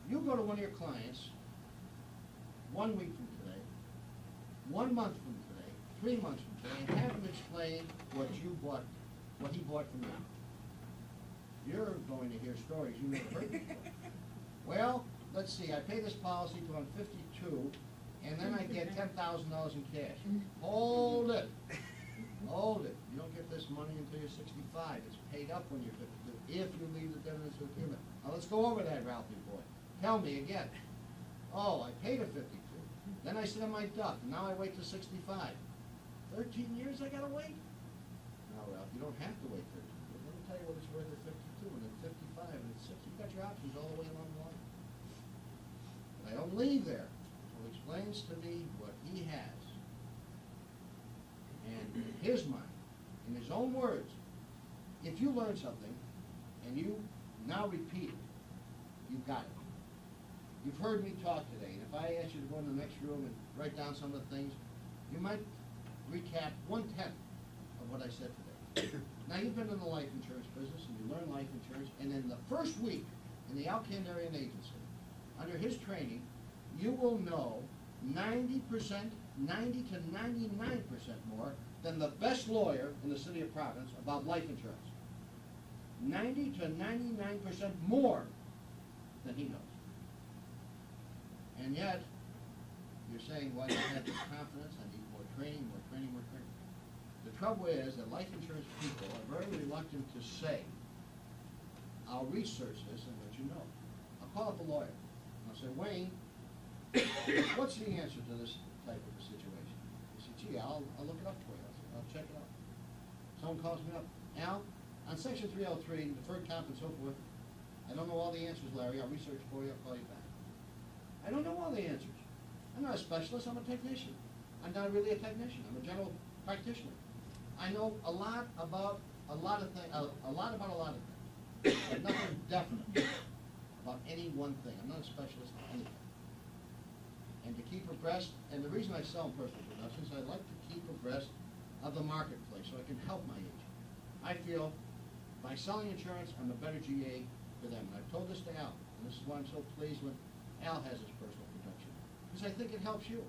You go to one of your clients 1 week from today, 1 month from today, 3 months from today, and have him explain what he bought from you. You're going to hear stories you never heard before. Well, let's see, I pay this policy till I'm 52, and then I get $10,000 in cash. Hold it. Hold it. You don't get this money until you're 65. It's paid up when you're 52, if you leave the dividends with human. Now let's go over that, Ralphie boy. Tell me again. Oh, I paid at 52. Then I sit on my duck, and now I wait till 65. 13 years I gotta wait? No, Ralph, you don't have to wait 13 years. Let me tell you what it's worth at 52, and at 55, and at 60. You've got your options all the way along the line. But I don't leave there. So he explains to me what he has. And in his mind, in his own words, if you learn something and you now repeat it, you've got it. You've heard me talk today, and if I ask you to go in the next room and write down some of the things, you might recap 1/10 of what I said today. Now, you've been in the life insurance business, and you learn life insurance, and in the first week in the Alkandarian agency, under his training, you will know 90%, 90 to 99% more than the best lawyer in the city of Providence about life insurance. 90 to 99% more than he knows. And yet, you're saying, why do I have this confidence? I need more training, more training, more training. The trouble is that life insurance people are very reluctant to say, I'll research this and let you know. I'll call up a lawyer. I'll say, Wayne, what's the answer to this type of a situation? He said, gee, I'll look it up for you. I'll check it out. Someone calls me up. Al, on Section 303, deferred comp and so forth, I don't know all the answers, Larry. I'll research for you. I'll call you back. I don't know all the answers. I'm not a specialist. I'm a technician. I'm not really a technician. I'm a general practitioner. I know a lot about a lot of things, but nothing definite about any one thing. I'm not a specialist in anything. And to keep abreast, and the reason I sell in personal productions is I like to keep abreast of the marketplace so I can help my agent. I feel by selling insurance, I'm a better GA for them. And I've told this to Al, and this is why I'm so pleased when Al has his personal protection. Because I think it helps you.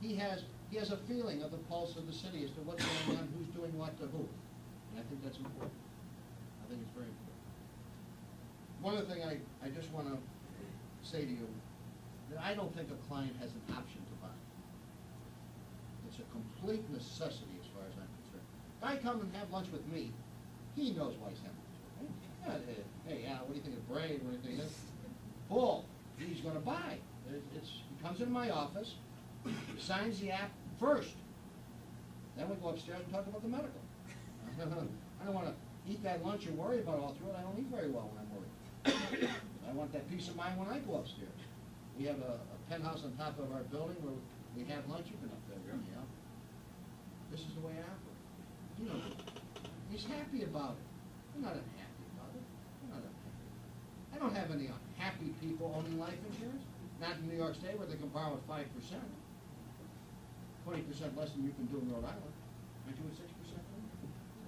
He has a feeling of the pulse of the city as to what's going on, who's doing what to who. And I think that's important. I think it's very important. One other thing I just want to say to you, that I don't think a client has an option to buy. It's a complete necessity as far as I'm concerned. If I come and have lunch with me, he knows why he's having lunch with me. Hey, Al, what do you think of Braid? What do you think of this? Bull. He's going to buy. He comes into my office, signs the app first. Then we go upstairs and talk about the medical. I don't want to eat that lunch and worry about it all through it. I don't eat very well when I'm worried. I want that peace of mind when I go upstairs. We have a penthouse on top of our building where we have lunch. You've been up there with me, Al. This is the way I operate. You know, he's happy about it. I'm not unhappy about it. I'm not unhappy. I don't have any unhappy people owning life insurance. Not in New York State where they can borrow at 5%. 20% less than you can do in Rhode Island. Aren't you at 6%? It's got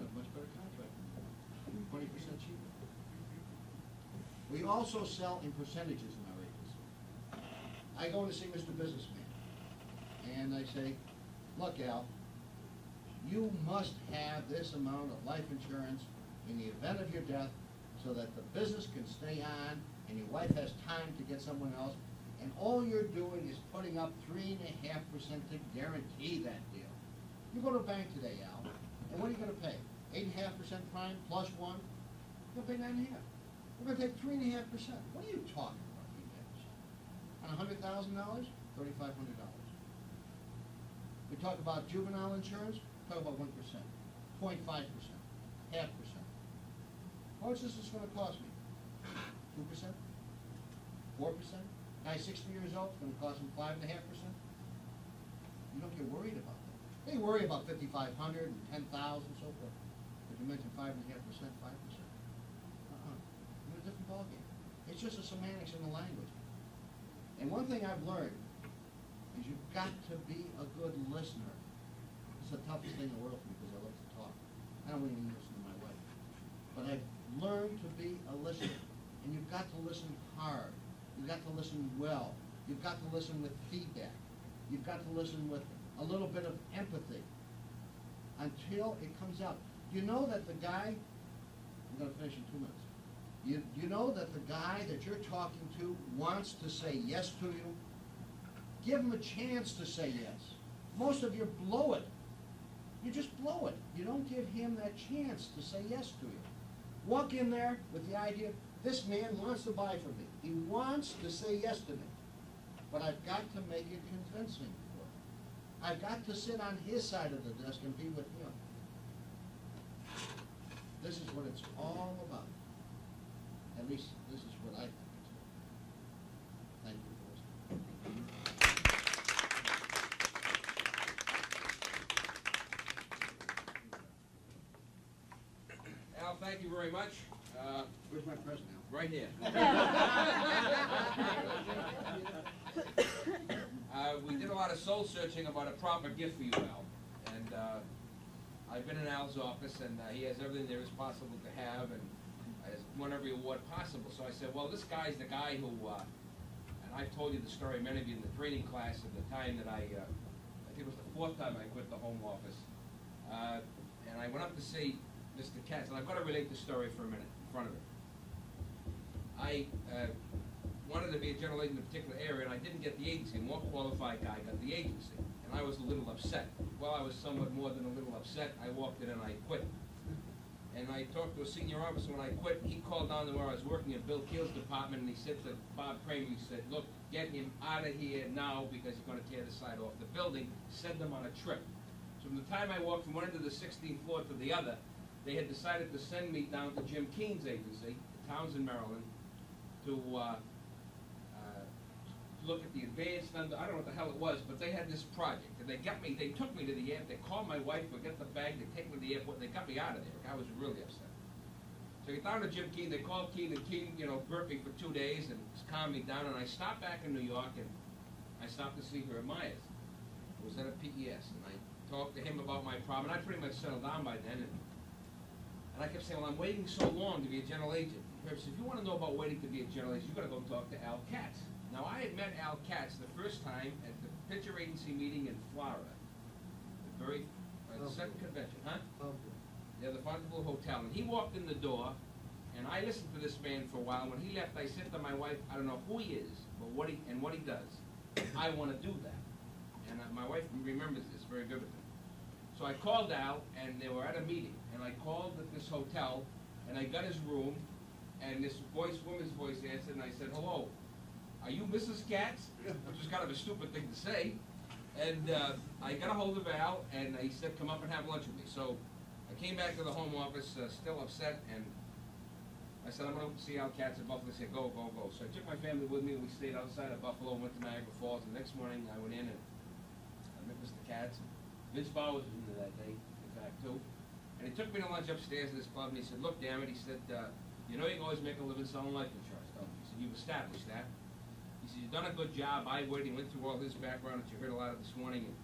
a much better contract. 20% cheaper. We also sell in percentages in our agency. I go to see Mr. Businessman, and I say, look, Al, you must have this amount of life insurance in the event of your death so that the business can stay on and your wife has time to get someone else, and all you're doing is putting up 3.5% to guarantee that deal. You go to a bank today, Al, and what are you going to pay? 8.5% prime plus 1? You're going to pay 9.5%. We're going to take 3.5%. What are you talking about, 3.5%? On $100,000, $3,500. We talk about juvenile insurance, talk about 1%, 0.5%, 0.5%. How much is this going to cost me? 2%? 4%? Guy 60 years old, it's going to cost him 5.5%? You don't get worried about that. They worry about 5,500 and 10,000 and so forth. But you mentioned 5.5%, 5%. You're in a different ballgame. It's just the semantics in the language. And one thing I've learned is you've got to be a good listener. It's the toughest thing in the world for me because I love to talk. I don't even listen to my wife. But I've learned to be a listener. And you've got to listen hard. You've got to listen well. You've got to listen with feedback. You've got to listen with a little bit of empathy until it comes out. You know that the guy, I'm going to finish in 2 minutes. You know that the guy that you're talking to wants to say yes to you? Give him a chance to say yes. Most of you blow it. You just blow it. You don't give him that chance to say yes to you. Walk in there with the idea, this man wants to buy from me. He wants to say yes to me. But I've got to make it convincing for him. I've got to sit on his side of the desk and be with him. This is what it's all about. At least this is what I think it's about. Thank you for listening. Al, thank you very much. Where's my present now? Right here. We did a lot of soul searching about a proper gift for you, Al. And I've been in Al's office, and he has everything there is possible to have, and has won every award possible. So I said, well, this guy's the guy who, and I've told you the story, many of you in the training class at the time that I think it was the 4th time I quit the home office. And I went up to see Mr. Katz, and I've got to relate the story for a minute in front of it. I wanted to be a general agent in a particular area, and I didn't get the agency. A more qualified guy got the agency, and I was a little upset. Well, I was somewhat more than a little upset. I walked in and I quit. And I talked to a senior officer when I quit. He called down to where I was working in Bill Keel's department, and he said to Bob Kramer, he said, look, get him out of here now because he's going to tear the side off the building. Send him on a trip. So from the time I walked from one end of the 16th floor to the other, they had decided to send me down to Jim Keene's agency, Townsend, Maryland, to look at the advanced under, I don't know what the hell it was, but they had this project, and they took me to the airport, they called my wife, we got the bag, they take me to the airport, they got me out of there. I was really upset. So I get down to Jim Keene, they called Keene, and Keene, burped me for 2 days and calmed me down, and I stopped back in New York, and I stopped to see her at Myers. I was at a PES, and I talked to him about my problem, and I pretty much settled down by then, and I kept saying, well, I'm waiting so long to be a general agent. He said, if you want to know about waiting to be a general agent, you've got to go talk to Al Katz. Now, I had met Al Katz the first time at the picture agency meeting in Florida, the second convention, huh? Yeah, the Fontainebleau Hotel. And he walked in the door, and I listened to this man for a while. When he left, I said to my wife, I don't know who he is, but what he does. I want to do that. And my wife remembers this very vividly. So I called Al, and they were at a meeting, and I called at this hotel, and I got his room, and this woman's voice answered, and I said, hello. Are you Mrs. Katz? Which is kind of a stupid thing to say. And I got a hold of Al, and he said, come up and have lunch with me. So I came back to the home office, still upset, and I said, I'm going to see Al Katz at Buffalo. He said, go, go, go. So I took my family with me, and we stayed outside of Buffalo, went to Niagara Falls. And the next morning, I went in, and I met Mr. Katz. Vince Bauer was in there that day, in fact, too. And he took me to lunch upstairs in his club, and he said, look, damn it, he said, you know you can always make a living selling life insurance, don't you? He said, you've established that. He said, you've done a good job. I went through all his background that you heard a lot of this morning. And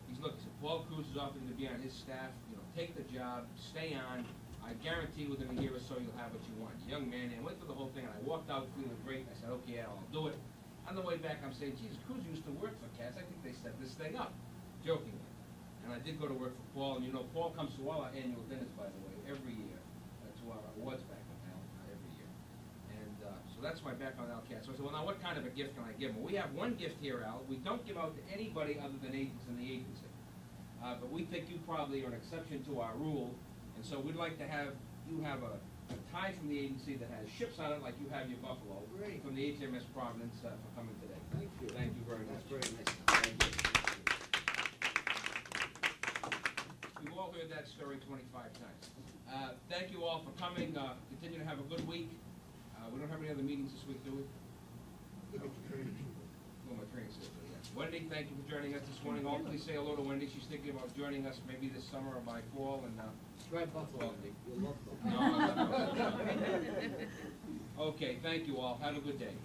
he said, look, he said, Paul Cruz is offering to be on his staff. Take the job, stay on. I guarantee within a year or so you'll have what you want. Young man, and I went through the whole thing, and I walked out feeling great. I said, okay, Al, I'll do it. On the way back, I'm saying, Jesus, Cruz used to work for Katz. I think they set this thing up, jokingly. And I did go to work for Paul, and Paul comes to all our annual dinners, by the way, every year, to our awards back in Al, every year. And so that's my background on Al Katz. So I said, well, now what kind of a gift can I give him? Well, we have one gift here, Al. We don't give out to anybody other than agents in the agency. But we think you probably are an exception to our rule, and so we'd like to have you have a tie from the agency that has ships on it like you have your Buffalo. Great. From the HMS Providence for coming today. Thank you. Thank you very much. That's very nice. Thank you. We've all heard that story 25 times. Thank you all for coming. Continue to have a good week. We don't have any other meetings this week, do we? Well, my training system, yeah. Wendy, thank you for joining us this morning. All please say hello to Wendy. She's thinking about joining us maybe this summer or by fall. And try Buffalo. You'll love Buffalo. No. Okay, thank you all. Have a good day.